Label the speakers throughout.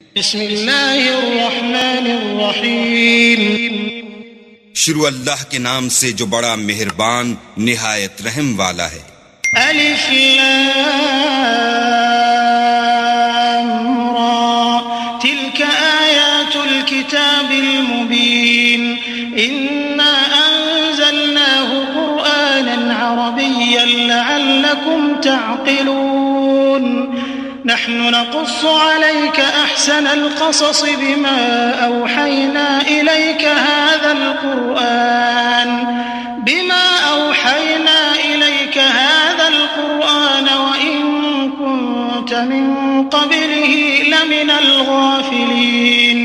Speaker 1: بسم اللہ الرحمن الرحیم
Speaker 2: شروع اللہ کے نام سے جو بڑا مہربان نہایت رحم والا ہے۔
Speaker 1: الف لام را تلك آیات الكتاب المبین انا انزلناه قرآنا عربیا لعلكم تعقلون نحن نقص عليك أحسن القصص بما أوحينا إليك هذا القرآن وإن كنت من قبله لمن الغافلين۔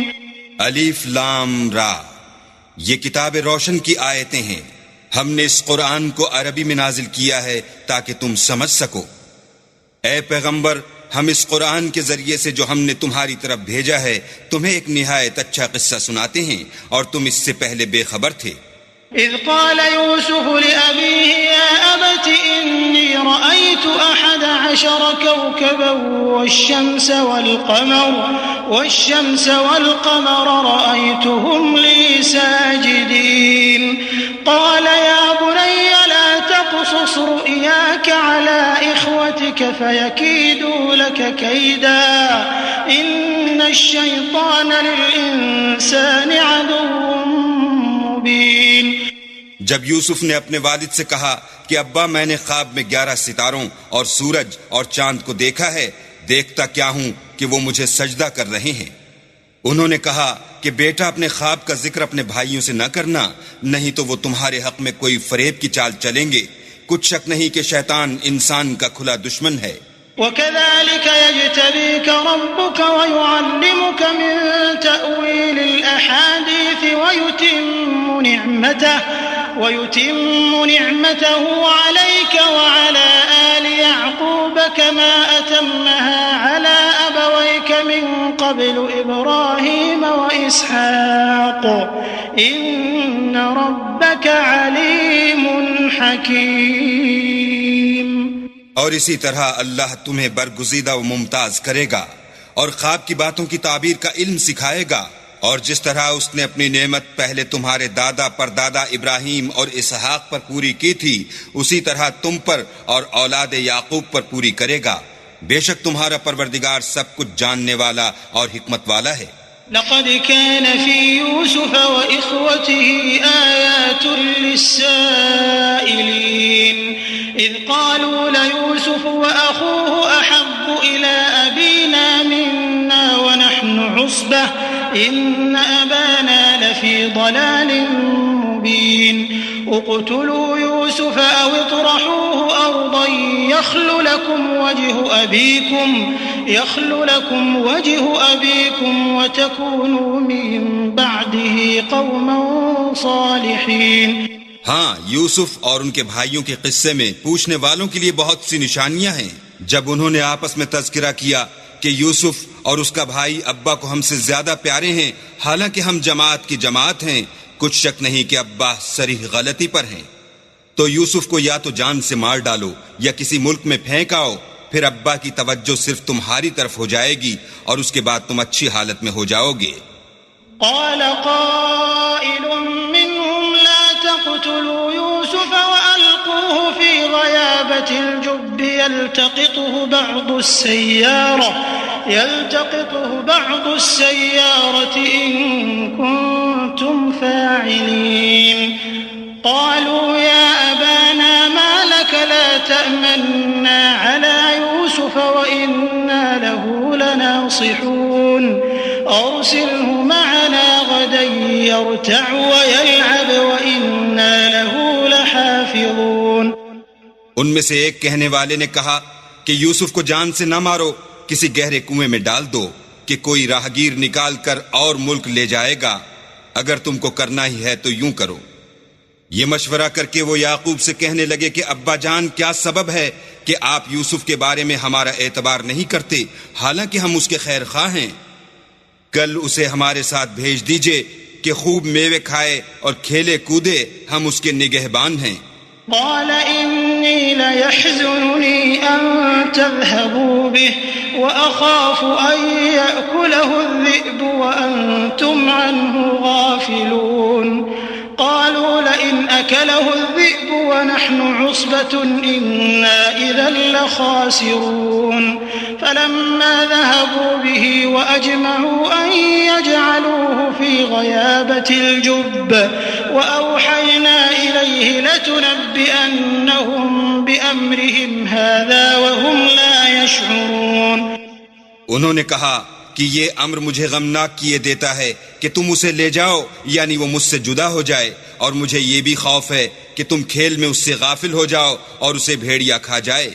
Speaker 2: الف لام را، یہ کتاب روشن کی آیتیں ہیں۔ ہم نے اس قرآن کو عربی میں نازل کیا ہے تاکہ تم سمجھ سکو۔ اے پیغمبر، ہم اس قرآن کے ذریعے سے جو ہم نے تمہاری طرف بھیجا ہے تمہیں ایک نہایت اچھا قصہ سناتے ہیں، اور تم اس سے پہلے بے خبر تھے۔
Speaker 1: اذ قال يوسف لأبيه يا أبت إني رأيت 11 كوكبا والشمس والقمر رأيتهم لي ساجدين قال يا بني لا تقصص رؤياك على إخوتك فيكيدوا لك كيدا إن الشيطان للإنسان عدو مبين۔
Speaker 2: جب یوسف نے اپنے والد سے کہا کہ ابا میں نے خواب میں 11 ستاروں اور سورج اور چاند کو دیکھا ہے، دیکھتا کیا ہوں کہ وہ مجھے سجدہ کر رہے ہیں۔ انہوں نے کہا کہ بیٹا اپنے خواب کا ذکر اپنے بھائیوں سے نہ کرنا، نہیں تو وہ تمہارے حق میں کوئی فریب کی چال چلیں گے۔ کچھ شک نہیں کہ شیطان انسان کا کھلا دشمن ہے۔
Speaker 1: وَكَذَلِكَ يَجْتَبِيكَ رَبُّكَ وَيُعَلِّمُكَ مِن تَأْوِيلِ الْأَحَادِيثِ وَيُتِمُّ نِعْمَتَهُ عَلَيْكَ وَعَلَى آلِ يَعْقُوبَ كَمَا أَتَمَّهَا عَلَى أَبَوَيْكَ مِن قَبْلُ إِبْرَاهِيمَ وَإِسْحَاقَ إِنَّ رَبَّكَ عَلِيمٌ حَكِيمٌ۔
Speaker 2: اور اسی طرح اللہ تمہیں برگزیدہ و ممتاز کرے گا اور خواب کی باتوں کی تعبیر کا علم سکھائے گا، اور جس طرح اس نے اپنی نعمت پہلے تمہارے دادا پردادا ابراہیم اور اسحاق پر پوری کی تھی، اسی طرح تم پر اور اولاد یعقوب پر پوری کرے گا۔ بے شک تمہارا پروردگار سب کچھ جاننے والا اور حکمت والا ہے۔
Speaker 1: لقد كان في يوسف وإخوته آيات للسائلين إذ قالوا ليوسف وأخوه أحب إلى أبينا منا ونحن عصبة إن أبانا لفي ضلال مبين اقتلوا يوسف أو اطرحوه أرضا يخل لكم وجه أبيكم وتكونوا من بعده قوما صالحين۔
Speaker 2: ہاں، یوسف اور ان کے بھائیوں کے قصے میں پوچھنے والوں کے لیے بہت سی نشانیاں ہیں۔ جب انہوں نے آپس میں تذکرہ کیا کہ یوسف اور اس کا بھائی ابا کو ہم سے زیادہ پیارے ہیں، حالانکہ ہم جماعت کی جماعت ہیں، کچھ شک نہیں کہ ابا صریح غلطی پر ہیں، تو یوسف کو یا تو جان سے مار ڈالو یا کسی ملک میں پھینک آؤ، پھر ابا کی توجہ صرف تمہاری طرف ہو جائے گی اور اس کے بعد تم اچھی حالت میں ہو جاؤ گے۔
Speaker 1: قال قائل منهم لا تقتلوا يوسف وألقوه في غيابة الجب يلتقطه بعض السيارة إن كنتم فاعلين قالوا يا أبانا ما لك لا تأمنا على يوسف وإنا له لناصحون أرسله معنا غدا يرتع ويلعب وإنا له لحافظون۔
Speaker 2: ان میں سے ایک کہنے والے نے کہا کہ یوسف کو جان سے نہ مارو، کسی گہرے کنویں میں ڈال دو کہ کوئی راہگیر نکال کر اور ملک لے جائے گا، اگر تم کو کرنا ہی ہے تو یوں کرو۔ یہ مشورہ کر کے وہ یعقوب سے کہنے لگے کہ ابا جان، کیا سبب ہے کہ آپ یوسف کے بارے میں ہمارا اعتبار نہیں کرتے، حالانکہ ہم اس کے خیر خواہ ہیں؟ کل اسے ہمارے ساتھ بھیج دیجئے کہ خوب میوے کھائے اور کھیلے کودے، ہم اس کے نگہبان ہیں۔
Speaker 1: قال إني ليحزنني أن تذهبوا به وأخاف أن يأكله عنه غافلون قالوا لئن أكله الذئب ونحن عصبة إنا إذا لخاسرون فلما ذهبوا به وأجمعوا أن يجعلوه في غيابة الجب وأوحينا إليه لتنبئنهم بأمرهم هذا وهم لا يشعرون.
Speaker 2: انہوں نے کہا کہ یہ امر مجھے غمناک کیے دیتا ہے کہ تم اسے لے جاؤ، یعنی وہ مجھ سے جدا ہو جائے، اور مجھے یہ بھی خوف ہے کہ تم کھیل میں اس سے غافل ہو جاؤ اور اسے بھیڑیا کھا جائے.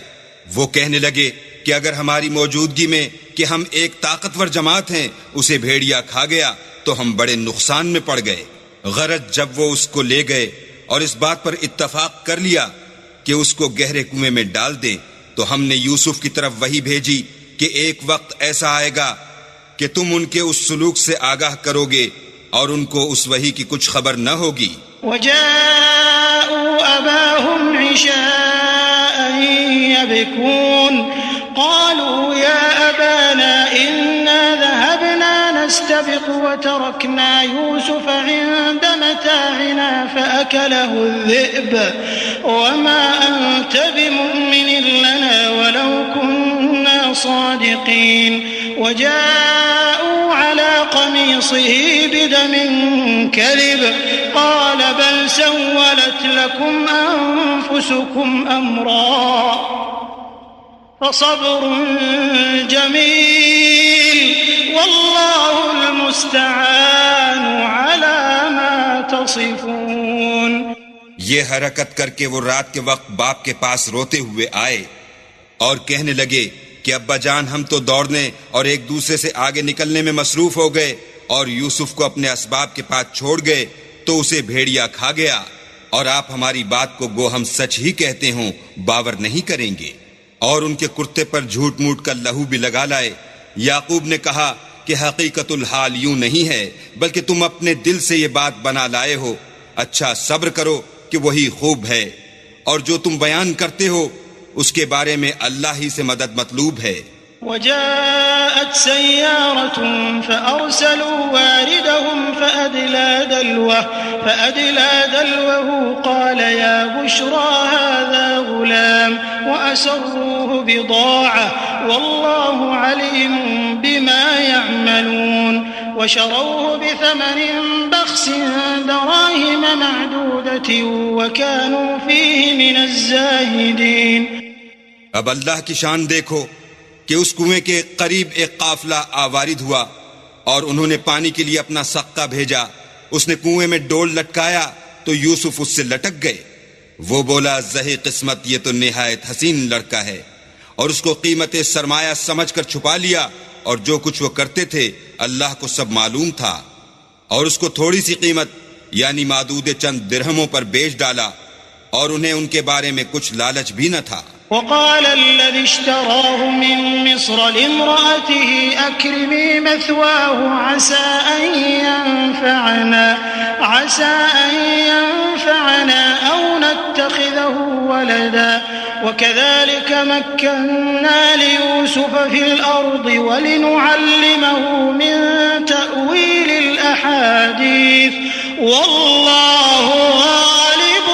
Speaker 2: وہ کہنے لگے کہ اگر ہماری موجودگی میں کہ ہم ایک طاقتور جماعت ہیں اسے بھیڑیا کھا گیا تو ہم بڑے نقصان میں پڑ گئے. غرض جب وہ اس کو لے گئے اور اس بات پر اتفاق کر لیا کہ اس کو گہرے کنویں میں ڈال دیں تو ہم نے یوسف کی طرف وحی بھیجی کہ ایک وقت ایسا آئے گا کہ تم ان کے اس سلوک سے آگاہ کرو گے اور ان کو اس وحی کی کچھ خبر نہ ہوگی.
Speaker 1: وجاءوا أباهم عشاء يبكون قالوا يا أبانا إنا ذهبنا نستبق وتركنا يوسف عند متاعنا فأكله الذئب وما أنت بمؤمن لنا ولو كنا صادقين. وجاءوا على قميصه بدم كذب قال بل سولت لكم أنفسكم أمرا فصبر جميل والله المستعان على ما تصفون.
Speaker 2: یہ حرکت کر کے وہ رات کے وقت باپ کے پاس روتے ہوئے آئے اور کہنے لگے کہ ابا جان ہم تو دوڑنے اور ایک دوسرے سے آگے نکلنے میں مصروف ہو گئے اور یوسف کو اپنے اسباب کے پاس چھوڑ گئے تو اسے بھیڑیا کھا گیا، اور آپ ہماری بات کو گو ہم سچ ہی کہتے ہوں باور نہیں کریں گے. اور ان کے کرتے پر جھوٹ موٹ کا لہو بھی لگا لائے. یعقوب نے کہا کہ حقیقت الحال یوں نہیں ہے بلکہ تم اپنے دل سے یہ بات بنا لائے ہو. اچھا صبر کرو کہ وہی خوب ہے، اور جو تم بیان کرتے ہو اس کے بارے میں اللہ ہی سے مدد مطلوب ہے.
Speaker 1: وجاءت سيارة فأرسلوا واردهم فأدلى دلوه قال يا بشرى هذا غلام وأسروه بضاعة والله عليم بما يعملون وشروه بثمن بخس دراهم معدودة وكانوا فيه من الزاهدين.
Speaker 2: اب اللہ کی شان دیکھو کہ اس کنویں کے قریب ایک قافلہ آوارد ہوا اور انہوں نے پانی کے لیے اپنا سقہ بھیجا. اس نے کنویں میں ڈول لٹکایا تو یوسف اس سے لٹک گئے. وہ بولا زہی قسمت یہ تو نہایت حسین لڑکا ہے، اور اس کو قیمت سرمایہ سمجھ کر چھپا لیا، اور جو کچھ وہ کرتے تھے اللہ کو سب معلوم تھا. اور اس کو تھوڑی سی قیمت یعنی معدود چند درہموں پر بیچ ڈالا، اور انہیں ان کے بارے میں کچھ لالچ بھی نہ تھا.
Speaker 1: وقال الذي اشتراه من مصر لامرأته أكرمي مثواه عسى أن ينفعنا أو نتخذه ولدا وكذلك مكنا ليوسف في الأرض ولنعلمه من تأويل الأحاديث والله غالب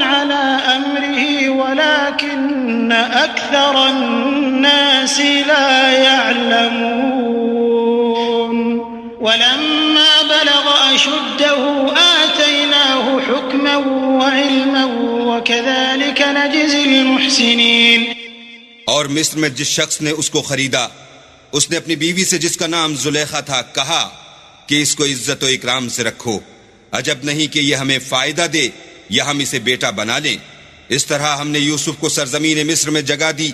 Speaker 1: على أمره ولكن أكثر الناس لا يعلمون. ولما بلغ أشده آتيناه حكما وعلما وكذلك نجزي المحسنين.
Speaker 2: اور مصر میں جس شخص نے اس کو خریدا اس نے اپنی بیوی سے جس کا نام زلیخا تھا کہا کہ اس کو عزت و اکرام سے رکھو، عجب نہیں کہ یہ ہمیں فائدہ دے یا ہم اسے بیٹا بنا لیں. اس طرح ہم نے یوسف کو سرزمین مصر میں جگہ دی،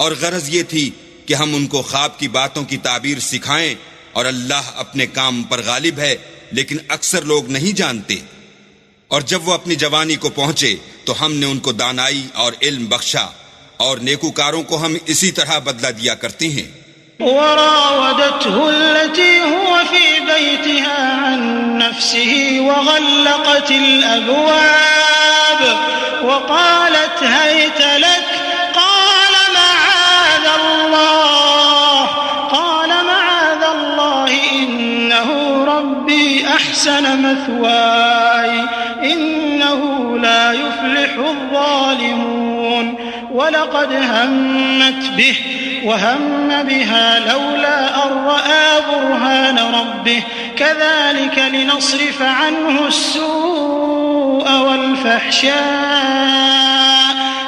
Speaker 2: اور غرض یہ تھی کہ ہم ان کو خواب کی باتوں کی تعبیر سکھائیں، اور اللہ اپنے کام پر غالب ہے لیکن اکثر لوگ نہیں جانتے. اور جب وہ اپنی جوانی کو پہنچے تو ہم نے ان کو دانائی اور علم بخشا، اور نیکوکاروں کو ہم اسی طرح بدلہ دیا کرتے ہیں.
Speaker 1: وراودته التي هو في بيتها عن نفسه وغلقت الأبواب وقالت هيت لك قال معاذ الله ولقد همت به وهم بها لولا أن رأى برهان ربه كذلك لنصرف عنه السوء والفحشاء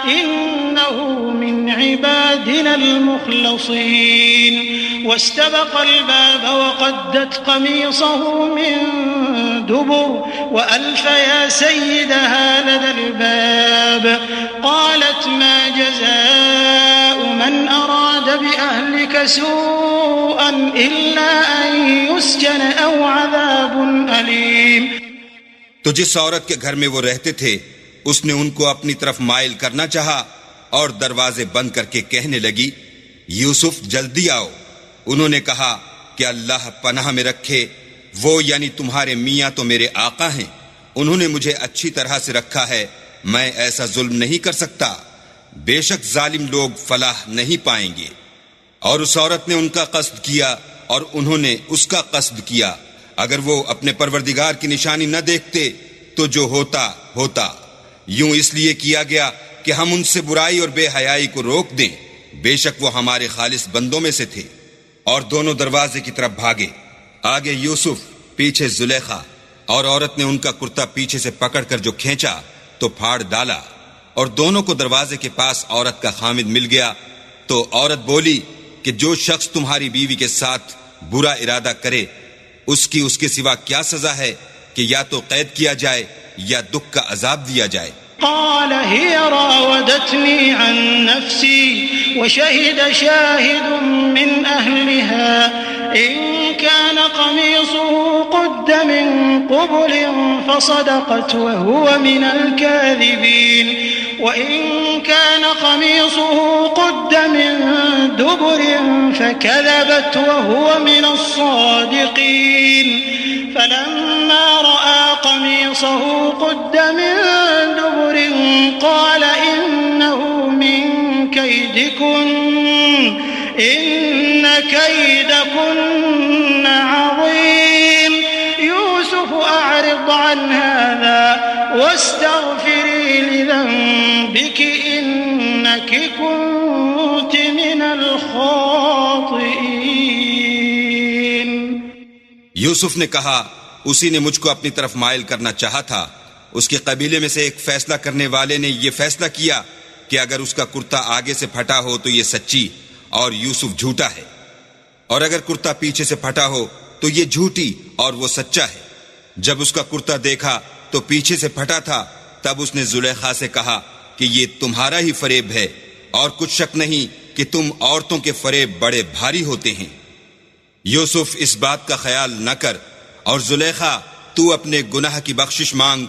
Speaker 1: إنه من عبادنا المخلصين واستبق الباب وقدت قميصه من دبر وألف يا سيدها لدى الباب قالت ما جزاء من أراد بأهلك سوءا إلا أن يسجن أو عذاب أليم.
Speaker 2: تو جس عورت کے گھر میں وہ رہتے تھے اس نے ان کو اپنی طرف مائل کرنا چاہا اور دروازے بند کر کے کہنے لگی یوسف جلدی آؤ. انہوں نے کہا کہ اللہ پناہ میں رکھے، وہ یعنی تمہارے میاں تو میرے آقا ہیں، انہوں نے مجھے اچھی طرح سے رکھا ہے، میں ایسا ظلم نہیں کر سکتا، بے شک ظالم لوگ فلاح نہیں پائیں گے. اور اس عورت نے ان کا قصد کیا اور انہوں نے اس کا قصد کیا. اگر وہ اپنے پروردگار کی نشانی نہ دیکھتے تو جو ہوتا ہوتا. یوں اس لیے کیا گیا کہ ہم ان سے برائی اور بے حیائی کو روک دیں، بے شک وہ ہمارے خالص بندوں میں سے تھے. اور دونوں دروازے کی طرف بھاگے، آگے یوسف پیچھے زلیخا، اور عورت نے ان کا کرتا پیچھے سے پکڑ کر جو کھینچا تو پھاڑ ڈالا، اور دونوں کو دروازے کے پاس عورت کا خامد مل گیا. تو عورت بولی کہ جو شخص تمہاری بیوی کے ساتھ برا ارادہ کرے اس کے سوا کیا سزا ہے کہ یا تو قید کیا جائے یا دکھ کا عذاب دیا جائے.
Speaker 1: قال هي راودتني عن نفسي وشهد شاهد من أهلها إن كان قميصه قد من قبل فصدقت وهو من الكاذبين وإن كان قميصه قد من دبر فكذبت وهو من الصادقين فلما رأى قميصه قد من دبر قال إنه من كيدكن إن كيدكن عظيم يوسف أعرض عن هذا واستغفري لذنبك إنك كنت من الخاطئين.
Speaker 2: یوسف نے کہا اسی نے مجھ کو اپنی طرف مائل کرنا چاہا تھا. اس کے قبیلے میں سے ایک فیصلہ کرنے والے نے یہ فیصلہ کیا کہ اگر اس کا کرتا آگے سے پھٹا ہو تو یہ سچی اور یوسف جھوٹا ہے، اور اگر کرتا پیچھے سے پھٹا ہو تو یہ جھوٹی اور وہ سچا ہے. جب اس کا کرتا دیکھا تو پیچھے سے پھٹا تھا، تب اس نے زلیخا سے کہا کہ یہ تمہارا ہی فریب ہے، اور کچھ شک نہیں کہ تم عورتوں کے فریب بڑے بھاری ہوتے ہیں. یوسف اس بات کا خیال نہ کر، اور زلیخا تو اپنے گناہ کی بخشش مانگ،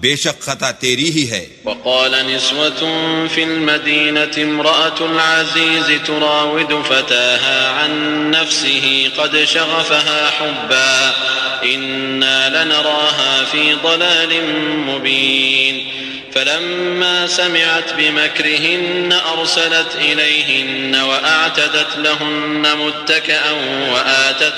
Speaker 2: بے شک خطا تیری ہی ہے.
Speaker 3: وقال نسوة في المدينة امرأة العزيز تراود فتاها عن نفسه قد شغفها حبا إنا لنراها في ضلال مبين فلما سمعت بمكرهن أرسلت إليهن وأعتدت لهن متكئا وآتت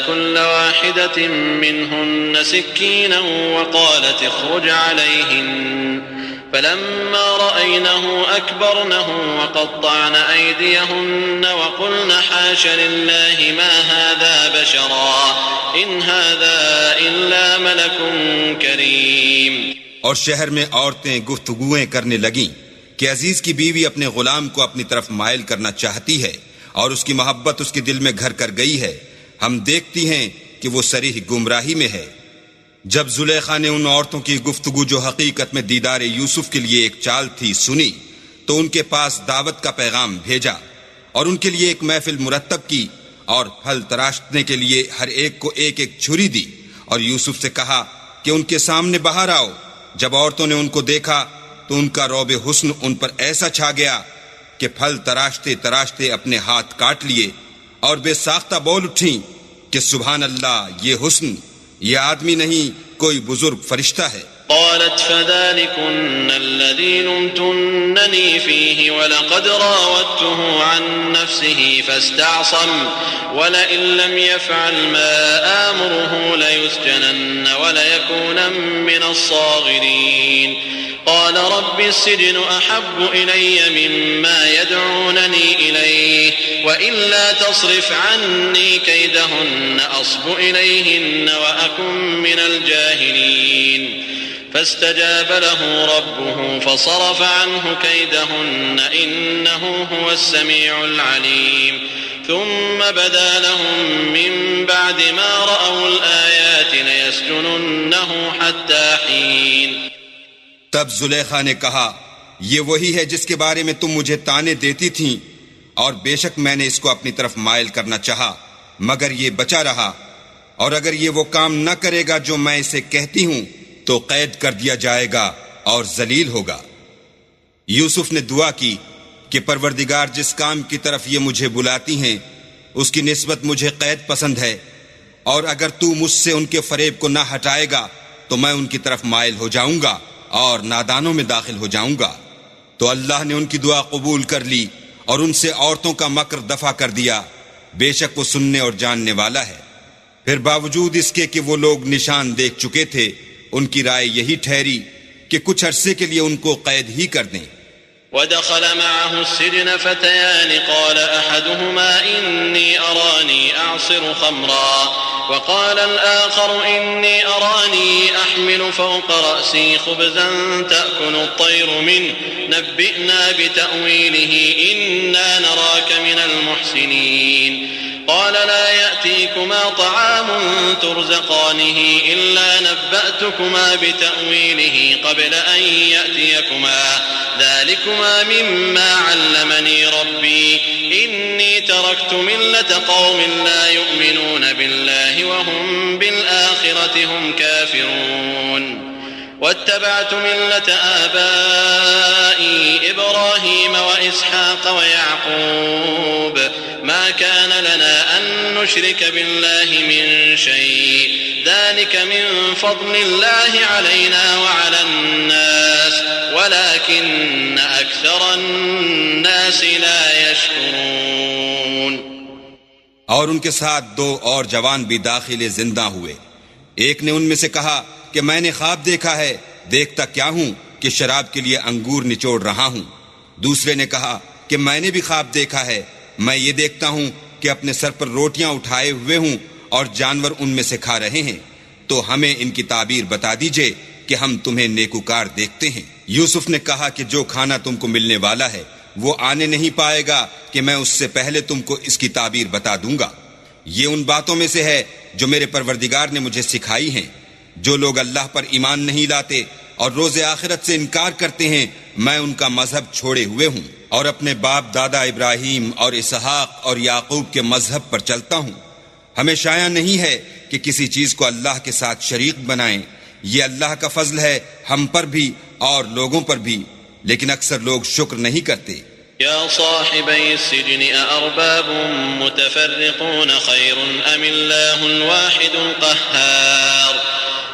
Speaker 3: كل واحدة منهن سكينا وقالت اخرج عليهن فلما رأينه أكبرنه وقطعن أيديهن وقلن حاش لله ما هذا بشرا إن هذا إلا ملك كريم.
Speaker 2: اور شہر میں عورتیں گفتگویں کرنے لگیں کہ عزیز کی بیوی اپنے غلام کو اپنی طرف مائل کرنا چاہتی ہے اور اس کی محبت اس کے دل میں گھر کر گئی ہے، ہم دیکھتی ہیں کہ وہ صریح گمراہی میں ہے. جب زلیخا نے ان عورتوں کی گفتگو جو حقیقت میں دیدار یوسف کے لیے ایک چال تھی سنی تو ان کے پاس دعوت کا پیغام بھیجا اور ان کے لیے ایک محفل مرتب کی اور پھل تراشنے کے لیے ہر ایک کو ایک ایک چھری دی اور یوسف سے کہا کہ ان کے سامنے باہر آؤ. جب عورتوں نے ان کو دیکھا تو ان کا رعب حسن ان پر ایسا چھا گیا کہ پھل تراشتے تراشتے اپنے ہاتھ کاٹ لیے اور بے ساختہ بول اٹھیں کہ سبحان اللہ، یہ حسن، یہ آدمی نہیں کوئی بزرگ فرشتہ ہے.
Speaker 3: قالت فذلكن الذي لمتنني فيه ولقد راودته عن نفسه فاستعصم ولئن لم يفعل ما آمره ليسجنن وليكون من الصاغرين. قال رب السجن أحب إلي مما يدعونني إليه وإلا تصرف عني كيدهن أصب إليهن وأكن من الجاهلين فاستجاب له ربه فصرف عنه كيدهن إنه هو السميع العليم ثم بدا لهم من بعد ما رأوا الآيات ليسجننه حتى حين.
Speaker 2: تب زلیخا نے کہا یہ وہی ہے جس کے بارے میں تم مجھے طعنے دیتی تھیں، اور بے شک میں نے اس کو اپنی طرف مائل کرنا چاہا مگر یہ بچا رہا، اور اگر یہ وہ کام نہ کرے گا جو میں اسے کہتی ہوں تو قید کر دیا جائے گا اور ذلیل ہوگا. یوسف نے دعا کی کہ پروردگار جس کام کی طرف یہ مجھے بلاتی ہیں اس کی نسبت مجھے قید پسند ہے، اور اگر تو مجھ سے ان کے فریب کو نہ ہٹائے گا تو میں ان کی طرف مائل ہو جاؤں گا اور نادانوں میں داخل ہو جاؤں گا. تو اللہ نے ان کی دعا قبول کر لی اور ان سے عورتوں کا مکر دفع کر دیا، بے شک وہ سننے اور جاننے والا ہے. پھر باوجود اس کے کہ وہ لوگ نشان دیکھ چکے تھے، ان کی رائے یہی ٹھہری کہ کچھ عرصے کے لیے ان کو قید ہی کر دیں.
Speaker 3: ودخل معه السجن فتيان قال أحدهما إني أراني أعصر خمرا وقال الآخر إني أراني أحمل فوق رأسي خبزا تأكل الطير منه نبئنا بتأويله إنا نراك من المحسنين. قال لا يأتيكما طعام ترزقانه إلا نبأتكما بتأويله قبل أن يأتيكما ذلكما مما علمني ربي إني تركت ملة قوم لا يؤمنون بالله وهم بالآخرة هم كافرون واتبعت ملة آبائي إبراهيم وإسحاق ويعقوب ما كان لنا أن نشرك بالله من شيء ذلك من فضل الله علينا وعلى الناس ولكن أكثر الناس لا يشكرون.
Speaker 2: اور ان کے ساتھ دو اور جوان بھی داخل زندہ ہوئے. ایک نے ان میں سے کہا کہ میں نے خواب دیکھا ہے، دیکھتا کیا ہوں کہ شراب کے لیے انگور نچوڑ رہا ہوں. دوسرے نے کہا کہ میں نے بھی خواب دیکھا ہے، میں یہ دیکھتا ہوں کہ اپنے سر پر روٹیاں اٹھائے ہوئے ہوں اور جانور ان میں سے کھا رہے ہیں، تو ہمیں ان کی تعبیر بتا دیجئے کہ ہم تمہیں نیکوکار دیکھتے ہیں. یوسف نے کہا کہ جو کھانا تم کو ملنے والا ہے وہ آنے نہیں پائے گا کہ میں اس سے پہلے تم کو اس کی تعبیر بتا دوں گا. یہ ان باتوں میں سے ہے جو میرے پروردگار نے مجھے سکھائی ہیں. جو لوگ اللہ پر ایمان نہیں لاتے اور روز آخرت سے انکار کرتے ہیں میں ان کا مذہب چھوڑے ہوئے ہوں اور اپنے باپ دادا ابراہیم اور اسحاق اور یعقوب کے مذہب پر چلتا ہوں. ہمیں شایع نہیں ہے کہ کسی چیز کو اللہ کے ساتھ شریک بنائیں. یہ اللہ کا فضل ہے ہم پر بھی اور لوگوں پر بھی، لیکن اکثر لوگ شکر نہیں کرتے.
Speaker 3: يا صاحبي السجن أأرباب متفرقون خير أم الله الواحد القهار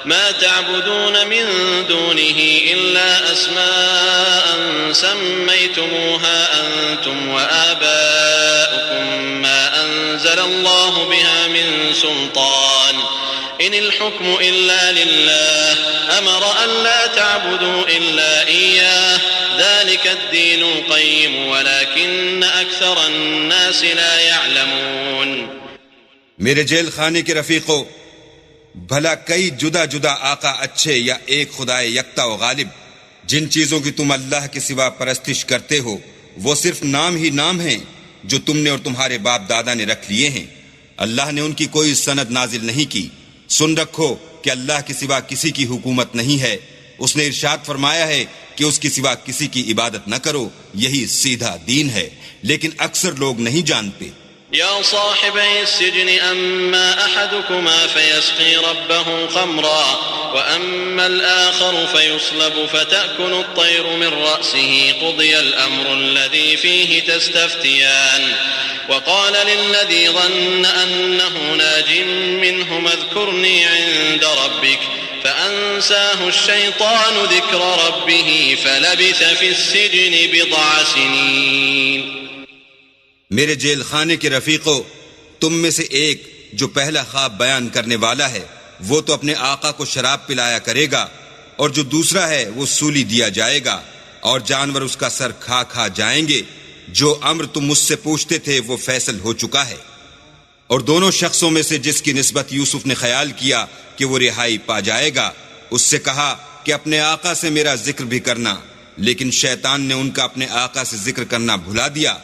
Speaker 3: ما تعبدون من دونه إلا أسماء سميتموها أنتم وآباؤكم ما أنزل الله بها من سلطان إن الحكم إلا لله أمر أن لا تعبدوا إلا إياه ذلك الدين القيم ولكن أكثر الناس لا يعلمون.
Speaker 2: میرے جیل خانے کے رفیقوں، بھلا کئی جدا جدا آقا اچھے یا ایک خدا یکتا و غالب؟ جن چیزوں کی تم اللہ کے سوا پرستش کرتے ہو وہ صرف نام ہی نام ہیں جو تم نے اور تمہارے باپ دادا نے رکھ لیے ہیں. اللہ نے ان کی کوئی سند نازل نہیں کی. سن رکھو کہ اللہ کے سوا کسی کی حکومت نہیں ہے. اس نے ارشاد فرمایا ہے کہ اس کے سوا کسی کی عبادت نہ کرو، یہی سیدھا دین ہے، لیکن اکثر لوگ نہیں جانتے.
Speaker 3: يا صاحبي السجن أما أحدكما فيسقي ربه خمرا وأما الآخر فيصلب فتأكل الطير من رأسه قضي الأمر الذي فيه تستفتيان. وقال للذي ظن أنه ناج منهما اذكرني عند ربك فأنساه الشيطان ذكر ربه فلبث في السجن بضع سنين.
Speaker 2: میرے جیل خانے کے رفیقوں، تم میں سے ایک جو پہلا خواب بیان کرنے والا ہے وہ تو اپنے آقا کو شراب پلایا کرے گا اور جو دوسرا ہے وہ سولی دیا جائے گا، اور جانور اس کا سر کھا کھا جائیں گے۔ جو امر تم مجھ سے پوچھتے تھے وہ فیصل ہو چکا ہے۔ اور دونوں شخصوں میں سے جس کی نسبت یوسف نے خیال کیا کہ وہ رہائی پا جائے گا، اس سے کہا کہ اپنے آقا سے میرا ذکر بھی کرنا، لیکن شیطان نے ان کا اپنے آقا سے ذکر کرنا بھلا دیا،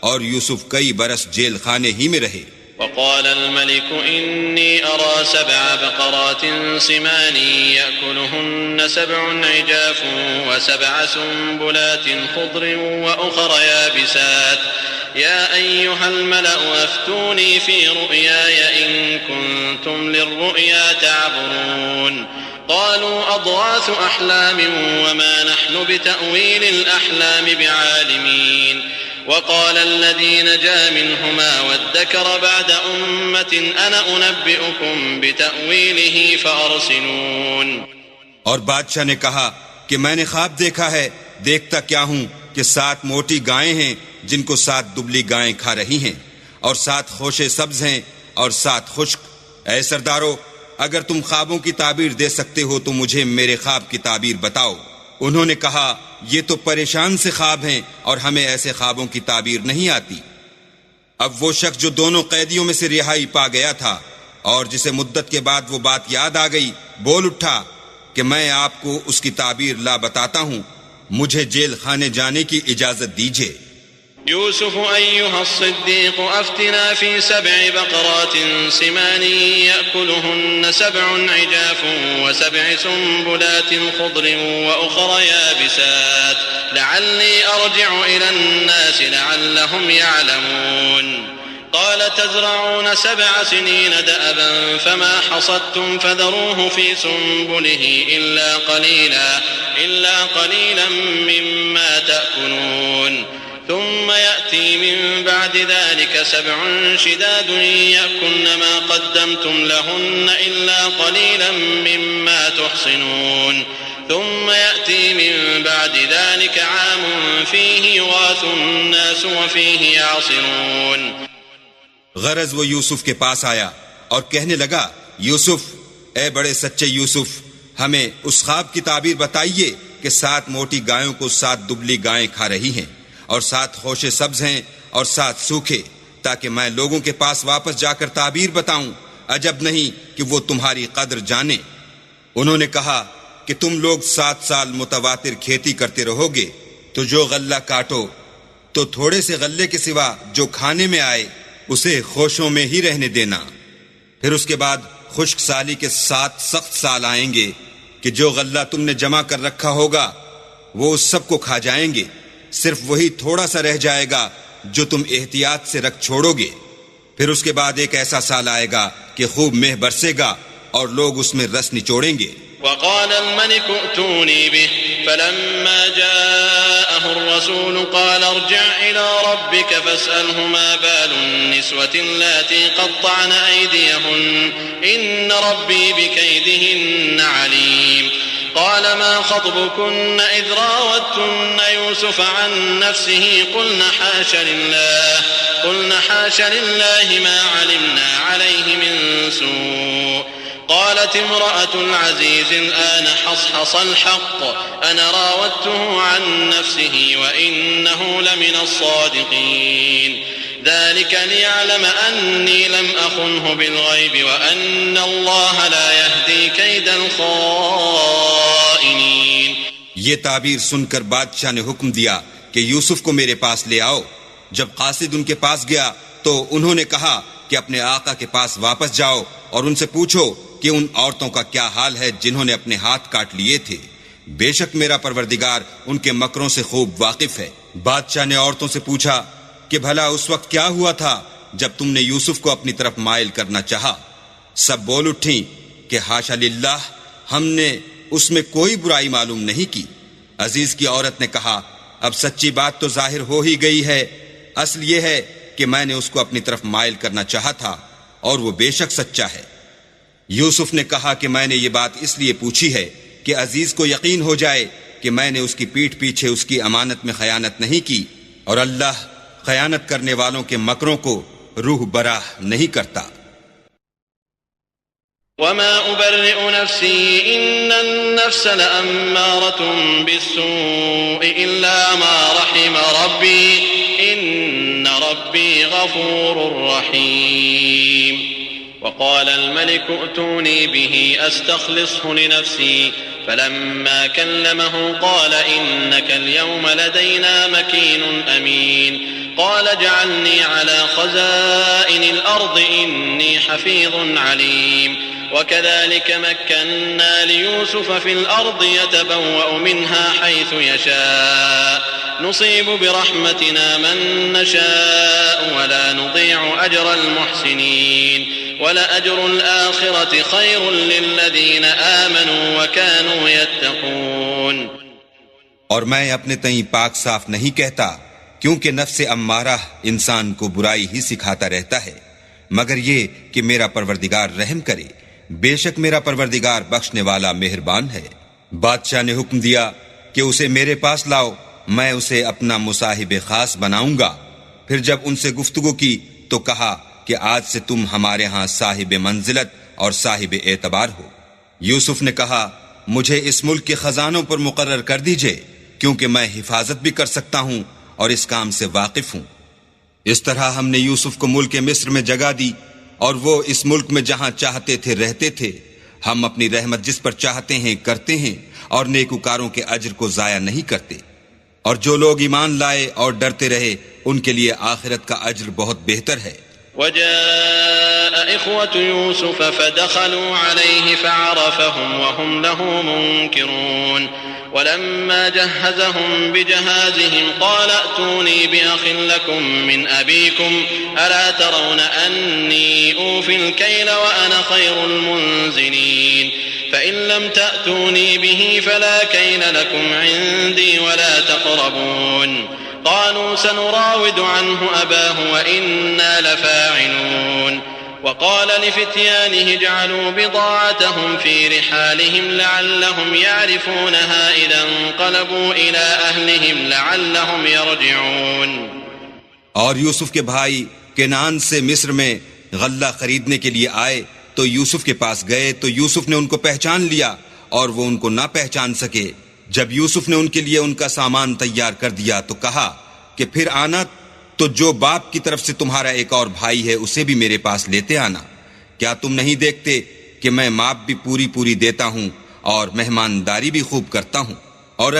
Speaker 2: اور یوسف کئی برس جیل خانے ہی میں رہے۔
Speaker 3: وقال الملك إني أرى 7 بقرات سمان يأكلهن 7 عجاف و7 سنبلات خضر وأخر يابسات يا أيها الملأ أفتوني في رؤياي إن كنتم للرؤيا تعبرون قالوا أضغاث أحلام وما نحن بتأويل الأحلام بعالمين وقال الذي نجا منهما وادكر بعد أمة أنا أنبئكم بتأويله فأرسلون۔
Speaker 2: اور بادشاہ نے کہا کہ میں نے خواب دیکھا ہے، دیکھتا کیا ہوں کہ 7 موٹی گائیں ہیں جن کو 7 دبلی گائیں کھا رہی ہیں، اور 7 خوشے سبز ہیں اور 7 خشک۔ اے سردارو، اگر تم خوابوں کی تعبیر دے سکتے ہو تو مجھے میرے خواب کی تعبیر بتاؤ۔ انہوں نے کہا یہ تو پریشان سے خواب ہیں اور ہمیں ایسے خوابوں کی تعبیر نہیں آتی۔ اب وہ شخص جو دونوں قیدیوں میں سے رہائی پا گیا تھا اور جسے مدت کے بعد وہ بات یاد آ گئی، بول اٹھا کہ میں آپ کو اس کی تعبیر لا بتاتا ہوں، مجھے جیل خانے جانے کی اجازت دیجیے۔
Speaker 3: يوسف أيها الصديق أفتنا في 7 بقرات سمان يأكلهن 7 عجاف و7 سنبلات خضر وأخر يابسات لعلي أرجع إلى الناس لعلهم يعلمون قال تزرعون 7 سنين دأبا فما حصدتم فذروه في سنبله إلا قليلا مما تأكلون ثم يأتي من بعد ذلك 7 شداد يأكلن ما قدمتم لهن إلا قليلا مما تحصنون ثم يأتي من بعد ذلك عام فيه يغاث الناس وفيه يعصرون۔
Speaker 2: غرض وہ یوسف کے پاس آیا اور کہنے لگا، یوسف، اے بڑے سچے یوسف، ہمیں اس خواب کی تعبیر بتائیے کہ 7 موٹی گایوں کو 7 دبلی گائیں کھا رہی ہیں، اور 7 خوشے سبز ہیں اور 7 سوکھے، تاکہ میں لوگوں کے پاس واپس جا کر تعبیر بتاؤں، عجب نہیں کہ وہ تمہاری قدر جانے۔ انہوں نے کہا کہ تم لوگ 7 سال متواتر کھیتی کرتے رہو گے، تو جو غلہ کاٹو تو تھوڑے سے غلے کے سوا جو کھانے میں آئے اسے خوشوں میں ہی رہنے دینا۔ پھر اس کے بعد خشک سالی کے 7 سخت سال آئیں گے کہ جو غلہ تم نے جمع کر رکھا ہوگا وہ اس سب کو کھا جائیں گے، صرف وہی تھوڑا سا رہ جائے گا جو تم احتیاط سے رکھ چھوڑو گے۔ پھر اس کے بعد ایک ایسا سال آئے گا کہ خوب مہ برسے گا اور لوگ اس میں رس نچوڑیں گے۔
Speaker 3: وقال الملك ائتوني به فلما جاءه الرسول قال ارجع إلى ربك فاسأله ما بال النسوة اللاتي قطعن أيديهن إن ربي بكيدهن عليم قال ما خطبكن إذ راوتن يوسف عن نفسه قلنا حاش لله ما علمنا عليه من سوء قالت امرأة العزيز الآن حصحص الحق أنا راودته عن نفسه وإنه لمن الصادقين ذلك ليعلم أني لم أخنه بالغيب وأن الله لا يهدي كيد الخائنين۔
Speaker 2: یہ تعبیر سن کر بادشاہ نے حکم دیا کہ یوسف کو میرے پاس لے آؤ۔ جب قاصد ان کے پاس گیا تو انہوں نے کہا کہ اپنے آقا کے پاس واپس جاؤ اور ان سے پوچھو کہ ان عورتوں کا کیا حال ہے جنہوں نے اپنے ہاتھ کاٹ لیے تھے، بے شک میرا پروردگار ان کے مکروں سے خوب واقف ہے۔ بادشاہ نے عورتوں سے پوچھا کہ بھلا اس وقت کیا ہوا تھا جب تم نے یوسف کو اپنی طرف مائل کرنا چاہا؟ سب بول اٹھیں کہ حاشا للہ، ہم نے اس میں کوئی برائی معلوم نہیں کی۔ عزیز کی عورت نے کہا، اب سچی بات تو ظاہر ہو ہی گئی ہے، اصل یہ ہے کہ میں نے اس کو اپنی طرف مائل کرنا چاہا تھا اور وہ بے شک سچا ہے۔ یوسف نے کہا کہ میں نے یہ بات اس لیے پوچھی ہے کہ عزیز کو یقین ہو جائے کہ میں نے اس کی پیٹھ پیچھے اس کی امانت میں خیانت نہیں کی، اور اللہ خیانت کرنے والوں کے مکروں کو روح براہ نہیں کرتا۔
Speaker 3: وما أبرئ نفسي إن النفس لأمارة بالسوء إلا ما رحم ربي إن ربي غفور رحيم. وقال الملك ائتوني به أستخلصه لنفسي فلما كلمه قال إنك اليوم لدينا مكين أمين. قال اجعلني على خزائن الأرض إني حفيظ عليم. وكذلك مكنا ليوسف في الأرض يتبوأ منها حيث يشاء نصيب برحمتنا من نشاء ولا نضيع أجر المحسنين ولأجر الآخرة خير للذين آمنوا وكانوا يتقون.
Speaker 2: اور میں اپنے تئیں پاک صاف نہیں کہتا، کیونکہ نفس امارہ انسان کو برائی ہی سکھاتا رہتا ہے، مگر یہ کہ میرا پروردگار رحم کرے، بے شک میرا پروردگار بخشنے والا مہربان ہے. بادشاہ نے حکم دیا کہ اسے میرے پاس لاؤ، میں اسے اپنا مصاحب خاص بناؤں گا. پھر جب ان سے گفتگو کی تو کہا کہ آج سے تم ہمارے ہاں صاحب منزلت اور صاحب اعتبار ہو. یوسف نے کہا مجھے اس ملک کے خزانوں پر مقرر کر دیجئے، کیونکہ میں حفاظت بھی کر سکتا ہوں اور اس کام سے واقف ہوں. اس طرح ہم نے یوسف کو ملک مصر میں جگہ دی، اور وہ اس ملک میں جہاں چاہتے تھے رہتے تھے. ہم اپنی رحمت جس پر چاہتے ہیں کرتے ہیں، اور نیکوکاروں کے اجر کو ضائع نہیں کرتے. اور جو لوگ ایمان لائے اور ڈرتے رہے ان کے لیے آخرت کا اجر بہت بہتر ہے.
Speaker 3: وجاء إخوة يوسف فدخلوا عليه فعرفهم وهم له منكرون. ولما جهزهم بجهازهم قال ائتوني بأخ لكم من أبيكم ألا ترون أني أوفي الكيل وأنا خير المنزلين. فإن لم تأتوني به فلا كيل لكم عندي ولا تقربون. قالوا سنراود عنه أباه وإنا لفاعلون. وقال لفتيانه اجعلوا بضاعتهم في رحالهم لعلهم يعرفونها إذا انقلبوا إلى أهلهم لعلهم يرجعون.
Speaker 2: اور یوسف کے بھائی کنعان سے مصر میں غلہ خریدنے کے لیے آئے تو یوسف کے پاس گئے تو یوسف نے ان کو پہچان لیا اور وہ ان کو نہ پہچان سکے. جب یوسف نے ان کے لیے ان کا سامان تیار کر دیا تو کہا کہ پھر آنا تو جو باپ کی طرف سے تمہارا ایک اور بھائی ہے اسے بھی میرے پاس لیتے آنا. کیا تم نہیں دیکھتے کہ میں ماپ بھی پوری دیتا ہوں اور مہمانداری بھی خوب کرتا ہوں؟